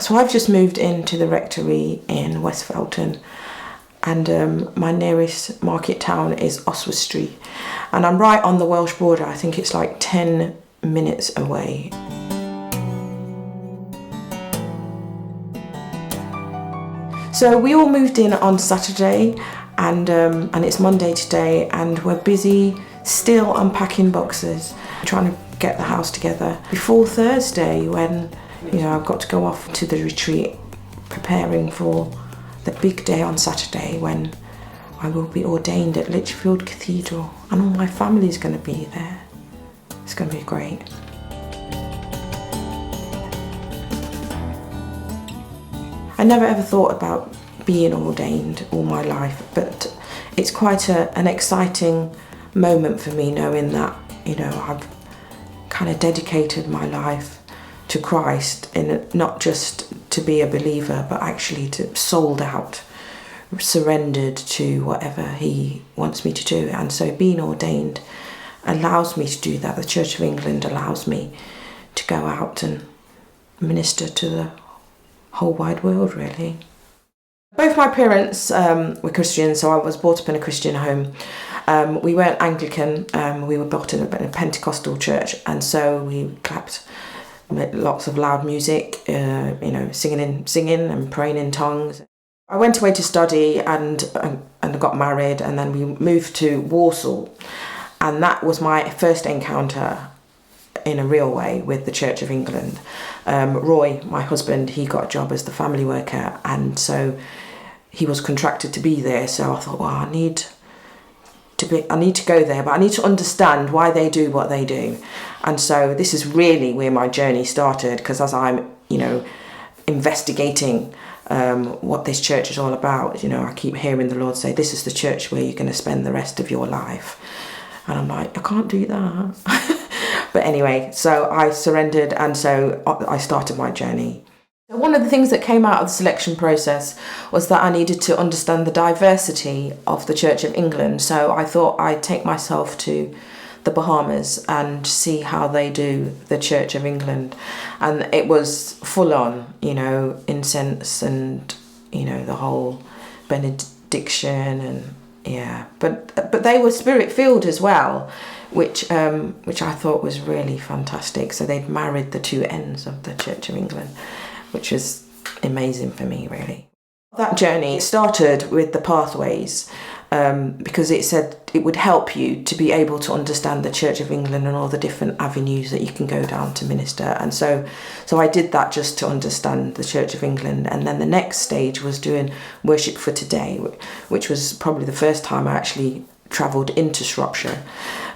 So I've just moved into the rectory in West Felton, and my nearest market town is Oswestry, and I'm right on the Welsh border. I think it's like 10 minutes away. So we all moved in on Saturday, and it's Monday today, and we're busy still unpacking boxes, trying to get the house together before Thursday, when I've got to go off to the retreat, preparing for the big day on Saturday when I will be ordained at Lichfield Cathedral, and all my family's going to be there. It's going to be great. I never ever thought about being ordained all my life, but it's quite an exciting moment for me, knowing that I've kind of dedicated my life to Christ, in not just to be a believer, but actually to sold out, surrendered to whatever he wants me to do. And so being ordained allows me to do that. The Church of England allows me to go out and minister to the whole wide world, really. Both my parents were Christians, so I was brought up in a Christian home. We weren't Anglican, we were brought up in a Pentecostal church, and so we clapped lots of loud music, singing and praying in tongues. I went away to study and got married, and then we moved to Warsaw, and that was my first encounter in a real way with the Church of England. Roy, my husband, he got a job as the family worker, and so he was contracted to be there. So I thought, well, I need to go there, but I need to understand why they do what they do. And so this is really where my journey started, because as I'm, investigating what this church is all about, I keep hearing the Lord say, this is the church where you're going to spend the rest of your life. And I'm like, I can't do that. But anyway, so I surrendered, and so I started my journey. One of the things that came out of the selection process was that I needed to understand the diversity of the Church of England. So I thought I'd take myself to the Bahamas and see how they do the Church of England. And it was full on, incense and, the whole benediction, and yeah. But they were spirit-filled as well, which I thought was really fantastic. So they'd married the two ends of the Church of England, which was amazing for me, really. That journey started with the pathways, because it said it would help you to be able to understand the Church of England and all the different avenues that you can go down to minister. And so I did that just to understand the Church of England. And then the next stage was doing Worship for Today, which was probably the first time I actually travelled into Shropshire.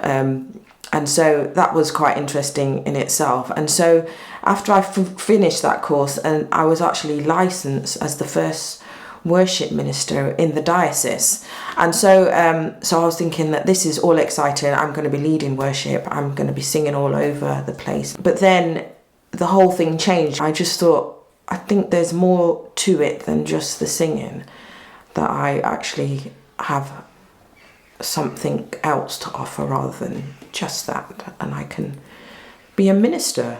And so that was quite interesting in itself. And so after I finished that course, and I was actually licensed as the first worship minister in the diocese. And so I was thinking that this is all exciting. I'm going to be leading worship. I'm going to be singing all over the place. But then the whole thing changed. I just thought, I think there's more to it than just the singing, that I actually have something else to offer rather than just that, and I can be a minister.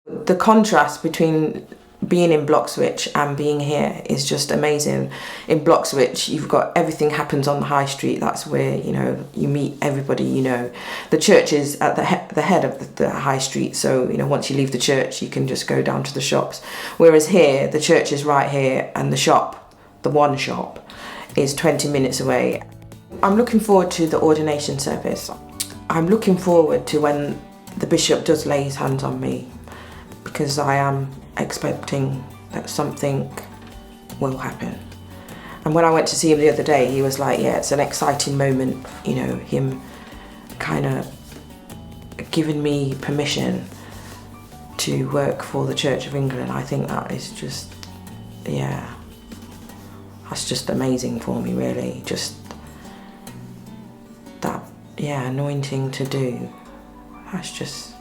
The contrast between being in Bloxwich and being here is just amazing. In Bloxwich, you've got everything happens on the high street. That's where you meet everybody. The church is at the head of the high street, so once you leave the church you can just go down to the shops, whereas here the church is right here and the one shop is 20 minutes away. I'm looking forward to the ordination service. I'm looking forward to when the bishop does lay his hands on me, because I am expecting that something will happen. And when I went to see him the other day, he was like, yeah, it's an exciting moment, him kind of giving me permission to work for the Church of England. I think that is just, that's just amazing for me, really. Just that, anointing to do. That's just,